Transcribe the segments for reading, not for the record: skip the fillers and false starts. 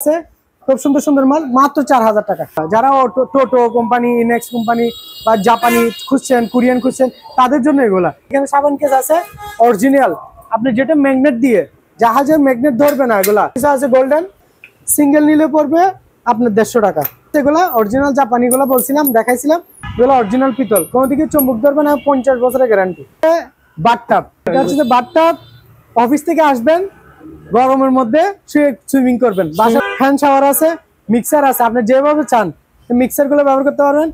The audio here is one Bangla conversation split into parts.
আছে খুব সুন্দর সুন্দর মাল মাত্র 4000 টাকা। যারা টোটো কোম্পানি, ইনেক্স কোম্পানি বা জাপানি খুঁজছেন, কোরিয়ান খুঁজছেন, তাদের জন্য এগুলা। এখানে সাবান কেস আছে অরিজিনাল, আপনি যেটা ম্যাগনেট দিয়ে, জাহাজের ম্যাগনেট ধরবে না এগুলা। আছে গোল্ডেন, সিঙ্গেল নিলে পড়বে আপনার 150 টাকা। এগুলা অরিজিনাল জাপানি গুলা বলছিলাম, দেখাইছিলাম, এগুলো অরিজিনাল পিতল, কোনো দিকে চুম্বক ধরবে না, 50 বছরের গ্যারান্টি। বাথটাব, এটা হচ্ছে বাথটাব, অফিস থেকে আসবেন গরমের মধ্যে সুইমিং করবেন। বাসায় ফ্যান শাওয়ার আছে, মিক্সার আছে, আপনি যেভাবে চান মিক্সার গুলো ব্যবহার করতে পারবেন।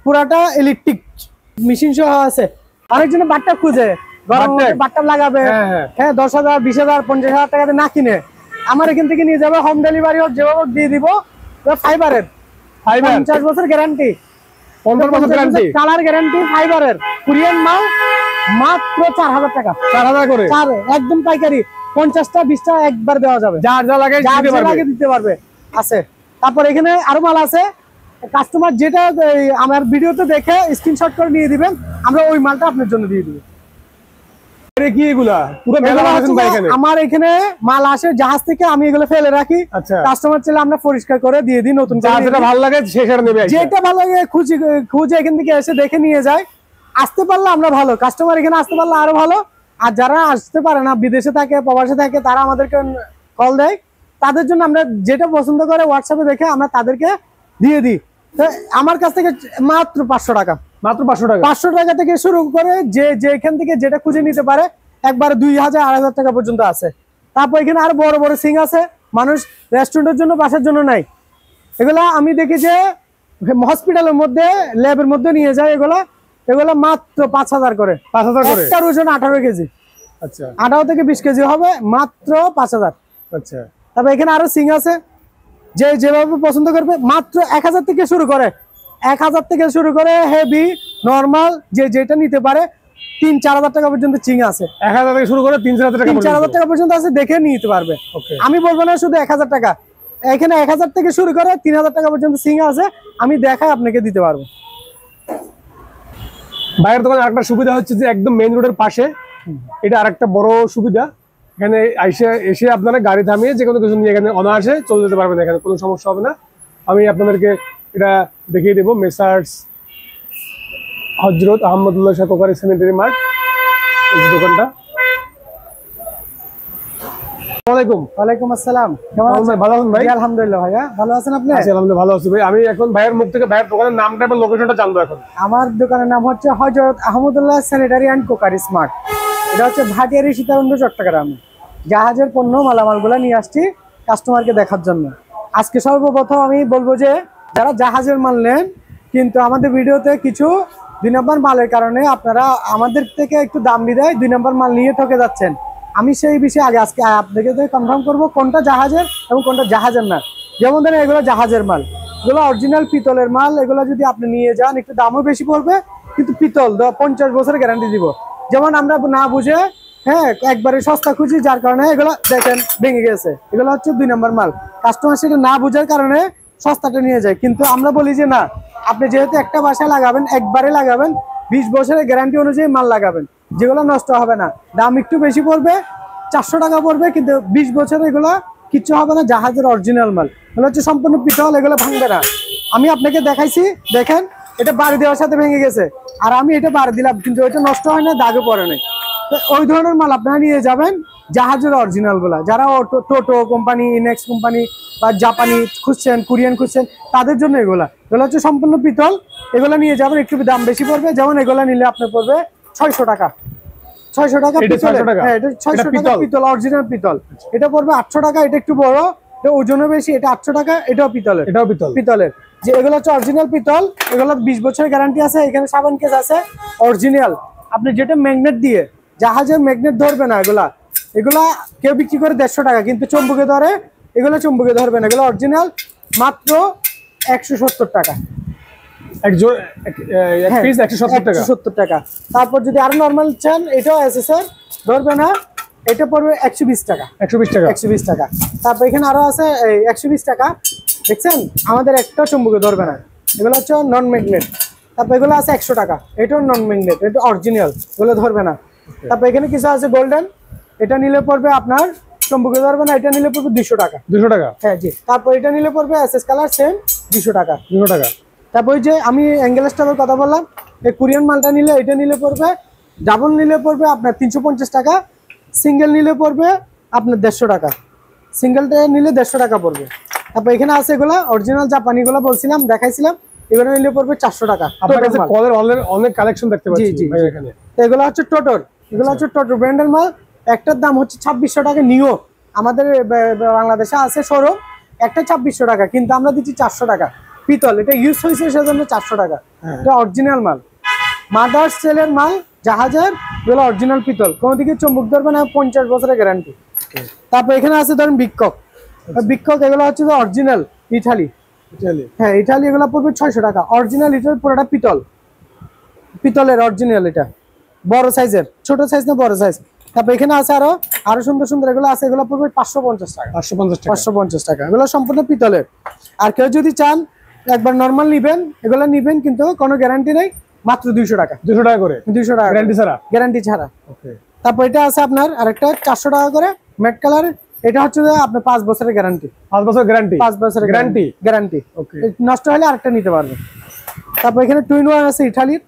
পুরাটা ইলেকট্রিক মেশিন সহ আছে। অনেকজনে বাথটাব খুঁজে গরম বাথটাব লাগাবে, হ্যাঁ 10,000 20,000 50,000 টাকাতে না কিনে আমার এখান থেকে নিয়ে যাবে, হোম ডেলিভারি হোক যেভাবে দিয়ে দিব। ফাইবারের 50 বছর গ্যারান্টি, 15 বছর গ্যারান্টি, কালার গ্যারান্টি, ফাইবারের কোরিয়ান মাল মাত্র 4000 টাকা। 4000 করে একদম পাইকারি, 50টা 20টা একবার দেওয়া যাবে, যার যা লাগে দিতে পারবে আছে। তারপর এখানে আরো মাল আছে, কাস্টমার যেটা আমার ভিডিওতে দেখে স্ক্রিনশট করে নিয়ে দিবেন, আমরা ওই মালটা আপনার জন্য দিয়ে দিব। আমার এখানে মাল আসে জাহাজ থেকে, আমি এগুলো ফেলে রাখি, কাস্টমার চাইলে আমরা পরিষ্কার করে দিয়ে দিই নতুন। যেটা ভালো লাগে যেটা ভালো লাগে খুঁজে এখান থেকে এসে দেখে নিয়ে যায়। আসতে পারলে আমরা ভালো, কাস্টমার এখানে আসতে পারলে আরো ভালো। আর যারা আসতে পারে না, বিদেশে থাকে, প্রবাসে থাকে, তারা আমাদেরকে কল দেয়, তাদের জন্য আমরা যেটা পছন্দ করে হোয়াটসঅ্যাপে দেখে আমরা তাদেরকে দিয়ে দিই। আমার কাছ থেকে মাত্র 500 টাকা, মাত্র 500 টাকা, 500 টাকা থেকে শুরু করে যে এখান থেকে যেটা খুঁজে নিতে পারে একবার 2000 2500 টাকা পর্যন্ত আছে। তারপর এখানে আরো বড় বড় সিং আছে, মানুষ রেস্টুরেন্টের জন্য, বাসার জন্য নাই। এগুলা আমি দেখি যে হসপিটালের মধ্যে, ল্যাবের মধ্যে নিয়ে যায় এগুলা মাত্র 5000 করে। 5000 করে, একটা ওজন 18 কেজি। আচ্ছা, 18 থেকে 20 কেজি হবে, মাত্র 5000। আচ্ছা, তবে এখানে আরো সিং আছে, যে যেভাবে পছন্দ করবে মাত্র 1000 থেকে শুরু করে, 1000 থেকে শুরু করে হেভি, নরমাল, যেটা নিতে পারে 3-4000 টাকা পর্যন্ত চিং আছে। 1000 থেকে শুরু করে 3-4000 টাকা পর্যন্ত আছে, দেখে নিতে পারবে। আমি বলবো না শুধু 1000 টাকা, এখানে 1000 থেকে শুরু করে 3000 টাকা পর্যন্ত সিং আছে, আমি দেখাই আপনাকে দিতে পারবো। ভাইয়ের দোকানে আরেকটা সুবিধা হচ্ছে যে একদম মেইন রোডের পাশে, এটা আরেকটা বড় সুবিধা। এখানে এসে আপনারা গাড়ি থামিয়ে যে কোনো কিছু নিয়ে এখানে অনায়াসে চলে যেতে পারবেন, এখানে কোনো সমস্যা হবে না। আমি আপনাদেরকে এটা দেখিয়ে দেবো, মেসার্স হযরত আহমদুল্লাহ শাহ কোকারি সেমেন্টারি মার্ট, এই দোকানটা। ওয়ালাইকুম আসসালাম, কেমন আছেন? ভালো আছেন ভাই? আলহামদুলিল্লাহ। ভাইয়া ভালো আছেন আপনি? আলহামদুলিল্লাহ ভালো আছি ভাই। আমি এখন ভাইয়ের মুখ থেকে ভাইয়ের দোকানের নামটা এবং লোকেশনটা জানবো। এখন আমার দোকানের নাম হচ্ছে হযরত Ahmadullah sanitary and crockery smart. এটা হচ্ছে ভাটিয়ারি, সীতাকুণ্ড, চট্টগ্রামে। জাহাজের পণ্য মালামালগুলো নিয়ে আসছি কাস্টমারকে দেখার জন্য। আজকে সর্বপ্রথম আমি বলবো যে যারা জাহাজের মাল নেন, কিন্তু আমাদের ভিডিওতে কিছু 2 নম্বর মালের কারণে আপনারা আমাদের থেকে একটু দাম বিদায় 2 নম্বর মাল নিয়ে ঠকে যাচ্ছেন। আমি সেই বিষয়ে আজকে আপনাকে কনফার্ম করবো কোনটা জাহাজের এবং কোনটা জাহাজের না। যেমন ধরেন এগুলো জাহাজের মাল, এগুলো অরিজিনাল পিতলের মাল, এগুলো যদি আপনি নিয়ে যান একটু দামও বেশি পড়বে, কিন্তু পিতল 50 বছরের গ্যারান্টি দিব। যেমন আমরা না বুঝে একবারে সস্তা খুঁজি, যার কারণে এগুলো দেখেন ভেঙে গেছে। এগুলো হচ্ছে 2 নম্বর মাল, কাস্টমার সেটা না বুঝার কারণে সস্তাটা নিয়ে যায়। কিন্তু আমরা বলি যে না, আপনি যেহেতু একটা বাসায় লাগাবেন, একবারে লাগাবেন, 20 বছরের গ্যারান্টি অনুযায়ী মাল লাগাবেন, যেগুলো নষ্ট হবে না। দাম একটু বেশি পড়বে, 400 টাকা পড়বে, কিন্তু 20 বছর এগুলো কিচ্ছু হবে না। জাহাজের অরিজিনাল মাল, এগুলো হচ্ছে সম্পূর্ণ পিতল, এগুলো ভাঙবে না। আমি আপনাকে দেখাইছি, দেখেন এটা বাড়ি দেওয়ার সাথে ভেঙে গেছে, আর আমি এটা বাড়ি দিলাম, কিন্তু ওইটা নষ্ট হয় না, দাগে পড়ে নাই। তো ওই ধরনের মাল আপনারা নিয়ে যাবেন, জাহাজের অরিজিনাল গুলা। যারা টোটো কোম্পানি, ইনেক্স কোম্পানি বা জাপানি খুঁজছেন, কোরিয়ান খুঁজছেন, তাদের জন্য এগুলো হচ্ছে সম্পূর্ণ পিতল। এগুলো নিয়ে যাবেন, একটু দাম বেশি পড়বে। যেমন এগুলো নিলে আপনার পড়বে 600 টাকা, 600 টাকা। হ্যাঁ, এটা 600 টাকা পিতল, অরিজিনাল পিতল। এটা পড়বে 800 টাকা, এটা একটু বড়, এটা ওজনও বেশি, এটা 800 টাকা। এটাও পিতলের, পিতলের। যে এগুলো হচ্ছে অরিজিনাল পিতল, এগুলো 20 বছরের গ্যারান্টি আছে। এখানে সাবান কেস আছে অরিজিনাল, আপনি যেটা ম্যাগনেট দিয়ে, জাহাজের ম্যাগনেট ধরবে না এগুলা কেউ বিক্রি করে 150 টাকা, কিন্তু চুম্বকে ধরে, এগুলো চুম্বকে ধরবে না। এগুলো অরিজিনাল, মাত্র 170 টাকা। 170 টাকা। তারপর যদি আরো নরমাল চান, এটাও আছে স্যার, ধরবে না, এটা পড়বে 120 টাকা। 120 টাকা। তারপর এখানে আরো আছে 120 টাকা, দেখছেন আমাদের একটা চুম্বকে ধরবে না, এগুলো হচ্ছে নন ম্যাগনেট। তারপর এগুলো আছে 100 টাকা, এটাও নন ম্যাগনেট, এটা অরিজিনাল, এগুলো ধরবে না। তারপর এখানে কিছু আছে গোল্ডেন, এটা নিলে পড়বে আপনার চম্বুকে ধরবে না, এটা নিলে পড়বে 200 টাকা। 200 টাকা। হ্যাঁ জি। তারপর এটা নিলে পড়বে এসএস কালার সেম 200 টাকা। 200 টাকা। তারপর যে আমি অ্যাঙ্গেল স্টাফের কথা বললাম, এই কোরিয়ান মালটা নিলে এটা নিলে পড়বে, ডাবল নিলে পড়বে আপনার 350 টাকা, সিঙ্গেল নিলে পড়বে আপনার 150 টাকা, সিঙ্গেলটা নিলে 150 টাকা পড়বে। তারপর এখানে আছে এগুলা অরিজিনাল জাপানিগুলো বলছিলাম, দেখাইছিলাম, এগুলো নিলে পড়বে 400 টাকা। আপনার কাছে কলের অনেক কালেকশন দেখতে পাচ্ছি ভাই এখানে। এগুলো হচ্ছে টোটর, এগুলো হচ্ছে টোটর ব্র্যান্ডের মাল। একটার দাম হচ্ছে 2600 টাকা নিও, আমাদের বাংলাদেশে আছে শোরুম, একটা 2600 টাকা, কিন্তু আমরা দিচ্ছি 400 টাকা। পিতল, এটা ইউজ হয়েছে সেজন্য 400 টাকা। এটা অরিজিনাল মাল, মাদার্স সেলের মাল, জাহাজের, এগুলো অরিজিনাল পিতল, কোনো দিকে চুম্বক ধরবে না, 50 বছরের গ্যারান্টি। তারপর এখানে আছে ধরেন বিক্ষক, বিক্ষক এগুলো হচ্ছে অরিজিনাল ইটালি। হ্যাঁ ইটালি, এগুলো পড়বে 600 টাকা। অরিজিনাল ইটালি পুরোটা পিতল, পিতলের অরিজিনাল, এটা বড় সাইজের, ছোট সাইজ না বড় সাইজ। তারপর এখানে আছে আরো সুন্দর সুন্দর এগুলো আছে, এগুলো পড়বে 550 টাকা। 550 টাকা, এগুলো সম্পূর্ণ পিতলের। আর কেউ যদি চান একবার নরমাল নিবেন, এগুলো নিবেন কিন্তু কোনো গ্যারান্টি নেই, মাত্র 200 টাকা। 200 টাকা করে, 200 টাকা গ্যারান্টি ছাড়া, গ্যারান্টি ছাড়া। ওকে। তারপর এটা আছে আপনার আরেকটা 400 টাকা করে ম্যাট কালার, এটা হচ্ছে আপনার 5 বছরের গ্যারান্টি। 5 বছর গ্যারান্টি, 5 বছরের গ্যারান্টি, গ্যারান্টি। ওকে, নষ্ট হলে আরেকটা নিতে পারবে। তারপর এখানে টুইন ওয়ান আছে ইটালির,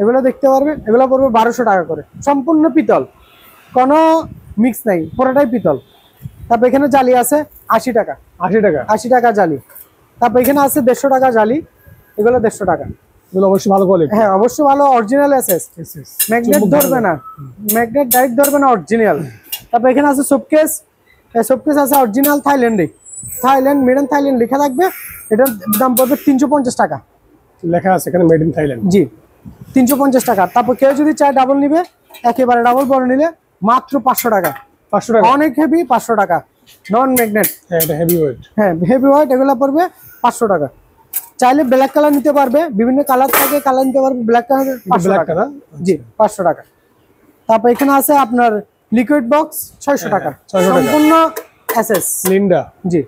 এগুলো দেখতে পারবে, এগুলো পড়বে 1200 টাকা করে, সম্পূর্ণ পিতল, কোনো মিক্স নাই, পুরোটাই পিতল। তারপর এখানে জালি আছে 80 টাকা। 80 টাকা, 80 টাকা জালি। তারপর এখানে আছে 150 টাকা জালি, এগুলো 150 টাকা। এগুলো অবশ্যই ভালো কোয়ালিটি। হ্যাঁ অবশ্যই ভালো, অরিজিনাল এসএস, ম্যাগনেট ধরবে না, ম্যাগনেট ডাইরেক্ট ধরবে না, অরিজিনাল। তারপর এখানে আছে শোকেস, শোকেস আছে অরিজিনাল থাইল্যান্ডে, থাইল্যান্ড, মেড ইন থাইল্যান্ড লেখা থাকবে, এটার দাম পড়বে 350 টাকা, লেখা আছে এখানে মেড ইন থাইল্যান্ড। জি 350 টাকা। তারপর কেউ যদি চায় ডাবল নিবে, একেবারে ডাবল বড় নিলে মাত্র 500 টাকা। 500 টাকা, অনেক হেভি, 500 টাকা, নন ম্যাগনেট। হ্যাঁ এটা হেভি ওয়েট। হ্যাঁ হেভি ওয়েট, এগুলো পড়বে 500 টাকা। চাইলে ব্ল্যাক কালার নিতে পারবে, বিভিন্ন কালার থাকে, কালার নিতে পারবে, ব্ল্যাক কালার 500 টাকা। জি 500 টাকা। তারপর এখানে আছে আপনার লিকুইড বক্স 600 টাকা, সম্পূর্ণ এসএস লিন্ডা। জি।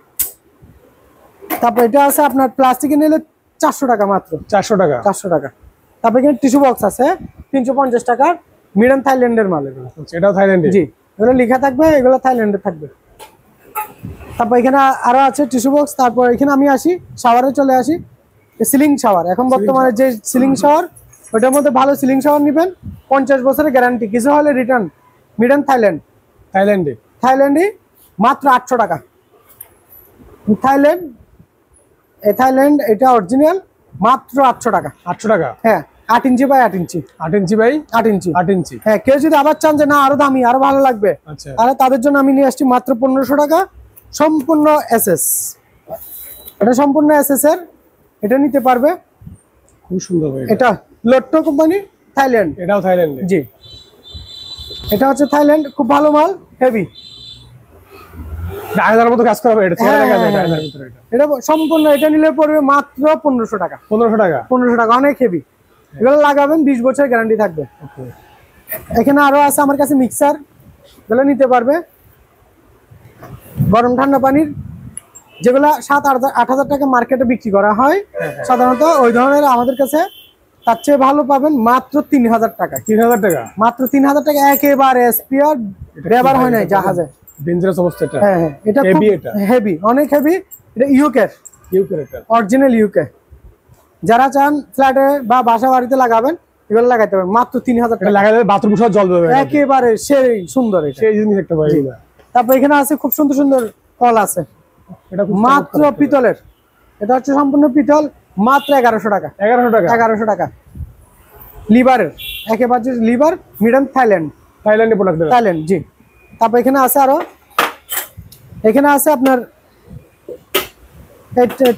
তারপর এটা আছে আপনার প্লাস্টিকে নিলে 400 টাকা মাত্র, 400 টাকা, 400 টাকা। তারপর এখানে টিস্যু বক্স আছে 350 টাকা, মিডন থাইল্যান্ডের মাল এগুলো। এটাও থাইল্যান্ডে? জি, এগুলো লেখা থাকবে, এগুলো থাইল্যান্ডে থাকবে। তারপর এখানে আরো আছে টিস্যু বক্স। তারপর এখানে আমি আসি শাওয়ারে, চলে আসি সিলিং শাওয়ার। এখন বর্তমানে যে সিলিং শাওয়ার, ওটার মধ্যে ভালো সিলিং শাওয়ার নেবেন, 50 বছরের গ্যারান্টি, কিছু হলে রিটার্ন। মিডন থাইল্যান্ড, থাইল্যান্ডে, থাইল্যান্ডে মাত্র 800 টাকা। থাইল্যান্ড, থাইল্যান্ড, এটা অরিজিনাল, মাত্র 800 টাকা। 800 টাকা, হ্যাঁ 8 inch by 8 inch, 8 inch by 8 ইঞ্চি, 8 ইঞ্চি। হ্যাঁ কেউ যদি আবার চান যে না আরো দামি, আরো ভালো লাগবে, তাহলে তাদের জন্য আমি নিয়ে আসছি মাত্র 1500 টাকা, সম্পূর্ণ এসএস। এটা সম্পূর্ণ এসএস এর, এটা নিতে পারবে, খুব সুন্দর। এটা লোট্টো কোম্পানি, থাইল্যান্ড, এটাও থাইল্যান্ড। জি, এটা হচ্ছে থাইল্যান্ড, খুব ভালো মাল, হেভি, ডায়নার মতো কাজ করা হবে। এটা এটা সম্পূর্ণ, এটা নিলে পড়বে মাত্র 1500 টাকা। 1500 টাকা, 1500 টাকা, অনেক হেভি। এগুলো লাগাবেন 20 বছর গ্যারান্টি থাকবে। এখানে আরো আছে আমার কাছে মিক্সার, এগুলো নিতে পারবে, গরম ঠান্ডা পানির, যেগুলো 7-8 হাজার টাকা মার্কেটে বিক্রি করা হয় সাধারণত, ওই ধরনের আমাদের কাছে তার চেয়ে ভালো পাবেন মাত্র 3000 টাকা। 3000 টাকা, মাত্র 3000 টাকা, একেবারে স্পিয়ার, ব্যবহার হয় নাই জাহাজে। ডেঞ্জারাস অবস্থা এটা। হ্যাঁ হ্যাঁ, এটা হেভি, এটা হেভি, অনেক হেভি। এটা ইউকে, এটা অরিজিনাল ইউকে। যারা চান ফ্ল্যাটে বা বাসা বাড়িতে লাগাবেন, এগুলো লাগাইতে পারেন মাত্র 3000 টাকা। লাগালে বাথরুম সহ জল দেবে, একেবারে সেই সুন্দর, সেই জিনিস একটা পাই। তারপর এখানে আছে খুব সুন্দর সুন্দর কল আছে, এটা মাত্র পিতলের, এটা হচ্ছে সম্পূর্ণ পিতল, মাত্র 1100 টাকা। 1100 টাকা, 1100 টাকা। লিভারের, একেবারে লিভার, মিডন থাইল্যান্ড, থাইল্যান্ডের প্রোডাক্ট, থাইল্যান্ড। জি। তারপর এখানে আছে আরো, এখানে আছে আপনার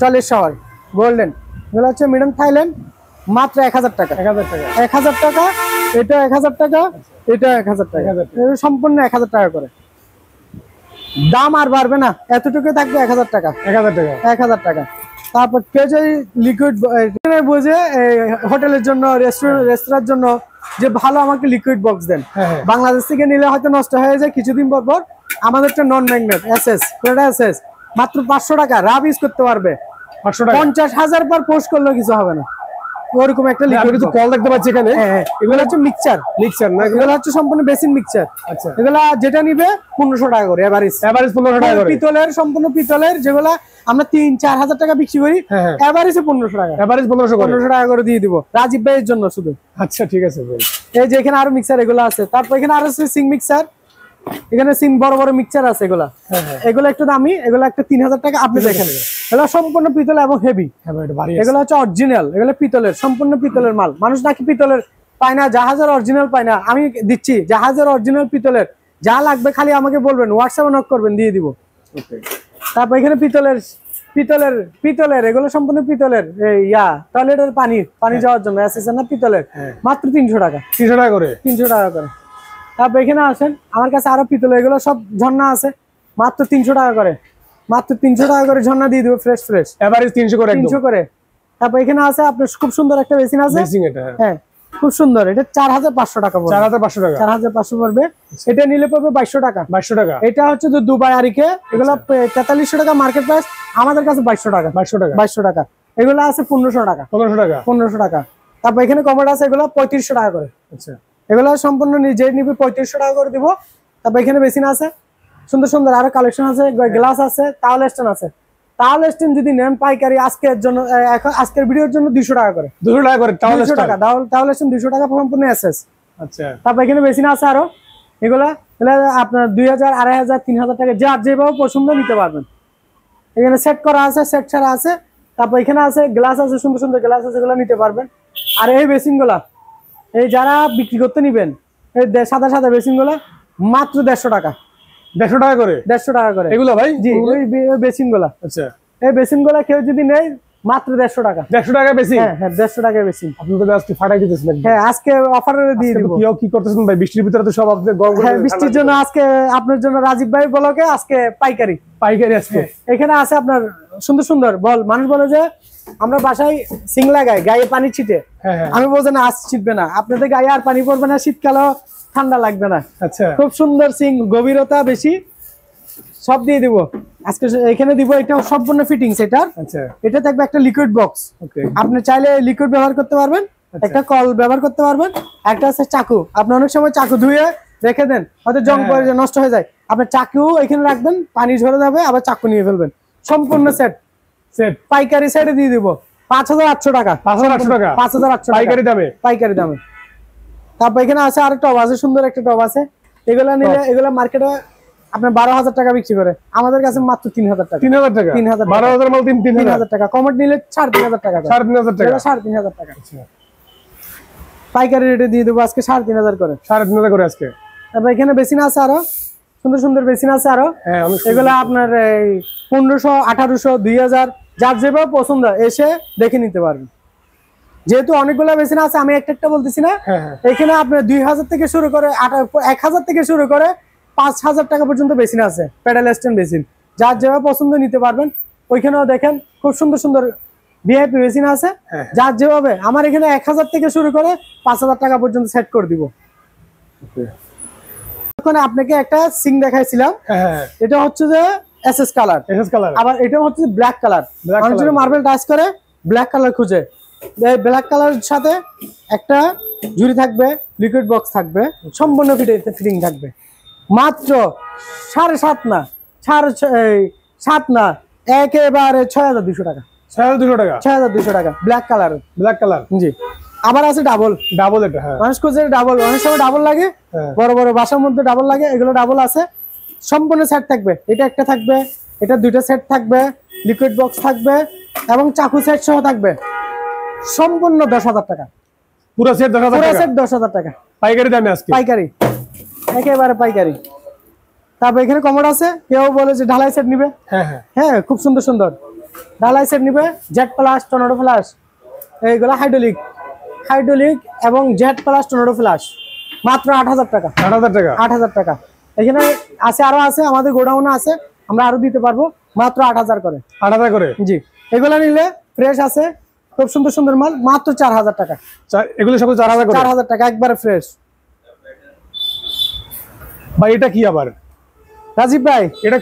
টয়লেট শাওয়ার গোল্ডেন, এগুলো হচ্ছে মিডন থাইল্যান্ড, মাত্র 1000 টাকা। 1000 টাকা, 1000 টাকা, এটা 1000 টাকা, এটা 1000 টাকা, সম্পূর্ণ 1000 টাকা করে। দাম আর বাড়বে না, এতটুকু থাকবে 1000 টাকা। 1000 টাকা, 1000 টাকা। তারপর কেউ যদি লিকুইড বুঝে হোটেলের জন্য, রেস্তোরাঁর জন্য যে ভালো আমাকে লিকুইড বক্স দেন, বাংলাদেশ থেকে নিলে হয়তো নষ্ট হয়ে যায় কিছুদিন পর পর, আমাদেরটা নন ম্যাগনেট এসএস, এটা এসএস, মাত্র 500 টাকা, রাব ইউজ করতে পারবে। 500 টাকা, 50,000 বার পোস্ট করলেও কিছু হবে না, ওরকম একটা আমি লিকুইড কিছু কল দেখতে পাচ্ছি এখানে। হ্যাঁ, এগুলো হচ্ছে মিক্সচার না এগুলো হচ্ছে সম্পূর্ণ বেসিন মিক্সচার। আচ্ছা, এগুলা যেটা নিবে 1500 টাকা করে এভারেজ 1500 টাকা করে। পিতলের, সম্পূর্ণ পিতলের, যেগুলা আমরা 3-4 হাজার টাকা বিক্রি করি, এভারেজে 1500 টাকা, 1500 টাকা করে দিয়ে দিব রাজীব ভাইয়ের জন্য শুধু। আচ্ছা ঠিক আছে ভাই। এই যে এখানে আরো মিক্সার এগুলো আছে, তারপর এখানে আরো আছে সিং মিক্সার, এখানে সিং বড় বড় মিক্সার আছে এগুলা। এগুলো একটু দামি, এগুলো একটা 3000 টাকা। আপনি দেখেন এগুলো সম্পূর্ণ পিতল এবং হেভি। এগুলো হচ্ছে অরিজিনাল, এগুলো পিতলের, সম্পূর্ণ পিতলের মাল। মানুষ নাকি পিতলের পায় না, জাহাজের অরিজিনাল পায় না, আমি দিচ্ছি জাহাজের অরিজিনাল পিতলের। যা লাগবে খালি আমাকে বলবেন, হোয়াটসঅ্যাপে নক করবেন, দিয়ে দিব। তারপর এখানে পিতলের পিতলের পিতলের এগুলো সম্পূর্ণ পিতলের, টয়লেটের পানি যাওয়ার জন্য না, পিতলের, মাত্র 300 টাকা। 300 টাকা করে, 300 টাকা করে। তারপর এখানে আসেন, আমার কাছে আরো পিতলের, এগুলো সব ঝর্ণা আছে, মাত্র 300 টাকা করে, মাত্র 300 টাকা করে ঝর্ণা দিয়ে দিব, ফ্রেশ ফ্রেশ, এভারেজ 300 করে, 300 করে। তারপর এখানে আছে আপনার খুব সুন্দর একটা বেসিন আছে, হ্যাঁ খুব সুন্দর, এটা 4500 টাকা পড়বে, 4500 টাকা, 4500 পড়বে। এটা নিলে পড়বে 2200 টাকা, 2200 টাকা। এটা হচ্ছে যে দুবাই আরিকে, এগুলো 4300 টাকা মার্কেট প্রাইস, আমাদের কাছে 2200 টাকা, 2200 টাকা। এগুলো আছে 1500 টাকা, 1500 টাকা। তারপর এখানে কমোড আছে, এগুলো 3500 টাকা করে। আচ্ছা, এগুলো সম্পূর্ণ নিজে নিবি 3500 টাকা করে দিব। তারপর এখানে বেসিন আছে, সুন্দর সুন্দর আরো কালেকশন আছে, গ্লাস আছে, তাওয়াল স্ট্যান্ড আছে। তাওয়াল স্ট্যান্ড যদি নেন পাইকারি আজকের জন্য, এখন আজকের ভিডিওর জন্য 200 টাকা করে, 200 টাকা করে তাওয়াল স্ট্যান্ড 200 টাকা সম্পূর্ণ এসএস। আচ্ছা, তারপর এখানে বেসিন আছে আরো, এগুলা আপনার 2000, 2500, 3000 টাকা যার যেভাবে পছন্দ নিতে পারবেন। এখানে সেট করা আছে, সেট ছাড়া আছে। তারপর এখানে আছে গ্লাস আছে, সুন্দর সুন্দর গ্লাস আছে, এগুলো নিতে পারবেন। আর এই বেসিন গুলা, এই যারা বিক্রি করতে নিবেন, এই সাদা সাদা বেসিন গুলা মাত্র 150 টাকা, 150 টাকা করে, 150 টাকা করে এগুলো ভাই। জি, ওই বেসিন গুলা। আচ্ছা, এই বেসিন গুলা কেউ যদি নেয় মাত্র 150 টাকা, 150 টাকা বেসিন। হ্যাঁ, 150 টাকা বেসিন। আপনি তো আজকে ফাটাই দিতেছেন। হ্যাঁ, আজকে অফারে দিয়ে দিব। কি করতেছেন ভাই? বৃষ্টির ভিতরে তো সব আপনি গরম করে। হ্যাঁ, বৃষ্টির জন্য আজকে আপনার জন্য রাজীব ভাই ব্লকে আজকে পাইকারি আজকে। এখানে আছে আপনার সুন্দর সুন্দর বল। মানুষ বলে যে আমরা বাসায় সিং লাগাই, গায়ে পানি ছিটে। আমি বলছি না, আজ ছিটবে না, আপনাদের গায়ে আর পানি পড়বে না, শীতকালেও ঠান্ডা লাগবে না। আচ্ছা, খুব সুন্দর সিং, গভীরতা বেশি, সব দিয়ে দিব আজকে। এখানে দিব, এটা সম্পূর্ণ ফিটিংস এটা। আচ্ছা, এটা থাকবে একটা লিকুইড বক্স। আপনি চাইলে লিকুইড ব্যবহার করতে পারবেন, একটা কল ব্যবহার করতে পারবেন, একটা আছে চাকু। আপনি অনেক সময় চাকু ধুয়ে রেখে দেন, হয়তো জং পড়ে যায়, নষ্ট হয়ে যায়, আপনার চাকু এখানে রাখবেন, পানি ঝরে যাবে, আবার চাকু নিয়ে ফেলবেন। সম্পূর্ণ সেট পাইকারি সেটে দিয়ে দিব 5800 টাকা, 5800 টাকা, 5800 পাইকারি দামে। তারপর এখানে আছে আর টব আছে, সুন্দর একটা টব আছে। এগুলা নিলে, এগুলা মার্কেটে আপনার 12000 টাকা বিক্রি করে, আমাদের কাছে মাত্র 3000 টাকা, 3000 টাকা, 12000 মাল 3000 টাকা। কমোড নিলে 3500 টাকা, 3500 টাকা পাইকারি রেটে দিয়ে দেবো আজকে 3500 করে, 3500 করে আজকে। তারপর এখানে বেসিন আছে আরো, সুন্দর সুন্দর বেসিন আছে আরো। এগুলা আপনার 1500, 1800, 2000, যার যেভাবে পছন্দ এসে দেখে নিতে পারবেন। যেহেতু অনেকগুলো বেসিন আছে, আমি একটা একটা বলতেছি না। এখানে আপনার 2000 থেকে শুরু করে 1000 থেকে শুরু করে 5000 টাকা পর্যন্ত বেসিন আছে, প্যাডেল স্ট্যান্ড বেসিন, যার যেভাবে পছন্দ নিতে পারবেন। ওইখানেও দেখেন খুব সুন্দর সুন্দর ভিআইপি বেসিন আছে, যার যেভাবে। আমার এখানে 1000 থেকে শুরু করে 5000 টাকা পর্যন্ত সেট করে দিব। আপনাকে একটা সিং দেখাইছিলাম, এটা হচ্ছে যে এসএস কালার, আবার এটা হচ্ছে ব্ল্যাক কালার। মানুষ মার্বেল টাচ করে ব্ল্যাক কালার খুঁজে, ব্ল্যাক কালার সাথে একটা ঝুড়ি থাকবে, লিকুইড বক্স থাকবে, সম্পূর্ণ ফিটিং থাকবে। মাত্র 7.5 না, 7.5 না, একেবারে 6200 টাকা, 6200 টাকা ব্ল্যাক কালার। জি, আবার আছে ডাবল। এটা মানুষ খুঁজে ডাবল, অনেক সময় ডাবল লাগে, বড় বড় বাসার মধ্যে ডাবল লাগে, এগুলো ডাবল আছে। সম্পূর্ণ সেট থাকবে, এটা একটা থাকবে, এটা দুইটা সেট থাকবে, লিকুইড বক্স থাকবে এবং চাকু সেট সহ থাকবে। সম্পূর্ণ 10,000 টাকা, পুরো সেট 10,000 টাকা পাইকারি দামে আজকে, পাইকারি, একেবারে পাইকারি। তারপর এখানে কমোড আছে, কেউ বলে যে ঢালাই সেট নিবে। হ্যাঁ, খুব সুন্দর সুন্দর ঢালাই সেট নিবে, জেড প্লাস, টর্নেডো ফ্ল্যাশ, এইগুলো হাইড্রোলিক এবং জেড প্লাস, টর্নেডো ফ্ল্যাশ, মাত্র 8000 টাকা, 8000 টাকা। এখানে আছে, আরো আছে, আমাদের গোডাউনে আছে, আমরা আরো দিতে পারবো, মাত্র 8000 করে, 8000 করে। জি, এগুলা নিলে ফ্রেশ আছে, খুব সুন্দর সুন্দর মাল, মাত্র 4000 টাকা। এগুলো সব 4000 টাকা, একবারে ফ্রেশ। ভাই এটা কি আবার রাজীব ভাই? এটা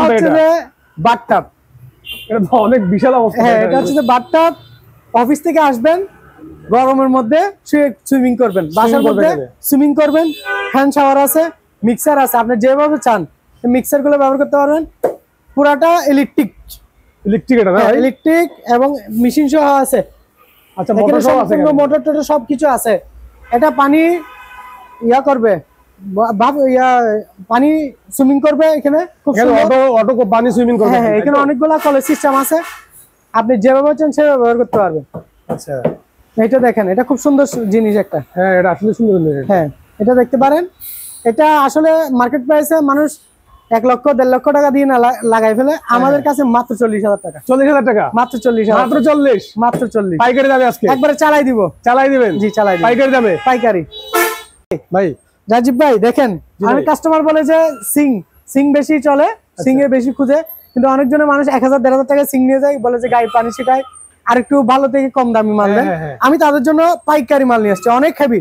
হচ্ছে যে বাথটাব, এটা অনেক বিশাল অবস্থা। হ্যাঁ, এটা হচ্ছে যে বাথটাব। অফিস থেকে আসবেন, গরমের মধ্যে সুইমিং করবেন, বাসার মধ্যে সুইমিং করবেন। হ্যান্ড শাওয়ার আছে, মিক্সার আছে, আপনি যেভাবে চান মিক্সার গুলো ব্যবহার করতে পারবেন। পুরাটা ইলেকট্রিক এটা না? ইলেকট্রিক এবং মেশিন সহ আছে। আচ্ছা, মোটর সহ আছে, মোটর টোটর সবকিছু আছে। এটা পানি ইয়া করবে, পানি সুইমিং করবে এখানে, খুব সুন্দর অটো পানি সুইমিং করবে। হ্যাঁ, এখানে অনেকগুলা কলের সিস্টেম আছে, আপনি যেভাবে চান সেভাবে ব্যবহার করতে পারবেন। আচ্ছা, এটা দেখেন, এটা খুব সুন্দর জিনিস একটা। হ্যাঁ, এটা আসলে সুন্দর। হ্যাঁ, এটা দেখতে পারেন। এটা আসলে মার্কেট প্রাইসে মানুষ 1 লক্ষ 1.5 লক্ষ টাকা দিয়ে না লাগাই ফেলে, আমাদের কাছে মাত্র 40,000 টাকা। 40,000 টাকা মাত্র 40,000, মাত্র 40, মাত্র 40 পাইকারি দামে আজকে একবারে চালাই দিব। চালাই দিবেন? জি, চালাই দিব পাইকারি দামে। পাইকারি। ভাই রাজীব ভাই দেখেন, অনেক কাস্টমার বলে যে সিং বেশি চলে, সিং এ বেশি খুঁজে, কিন্তু অনেকজনের মানুষ 1,000 1,500 টাকা সিং নিয়ে যায়, বলে যে গায়ে পানি ছিটায়, আর একটু ভালো থেকে কম দামি মাল দেন। আমি তাদের জন্য পাইকারি মাল নিয়ে আসছি, অনেক হেভি,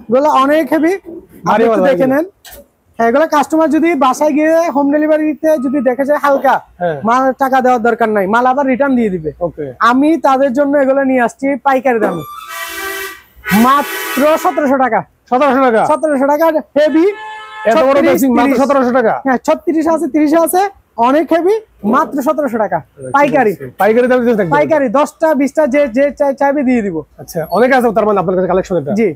এগুলো অনেক হেভি, দেখে নেন। এগুলো কাস্টমার যদি বাসায় গিয়ে হোম ডেলিভারিতে যদি দেখে যায় হালকা মাল, টাকা দেওয়ার দরকার নাই, মাল আবার রিটার্ন দিয়ে দিবে। আমি তাদের জন্য এগুলো নিয়ে আসছি পাইকারি দামে, মাত্র 1700 টাকা। 1700 টাকা হেভি, 1700 টাকা। হ্যাঁ, 36 আছে, 30 আছে, অনেক হেভি, মাত্র 1700 টাকা পাইকারি। পাইকারি দামে পাইকারি 10টা 20টা যে চাইবে দিয়ে দিব। আচ্ছা, অনেক আছে তার মানে আপনার কাছে কালেকশন। এটা জি।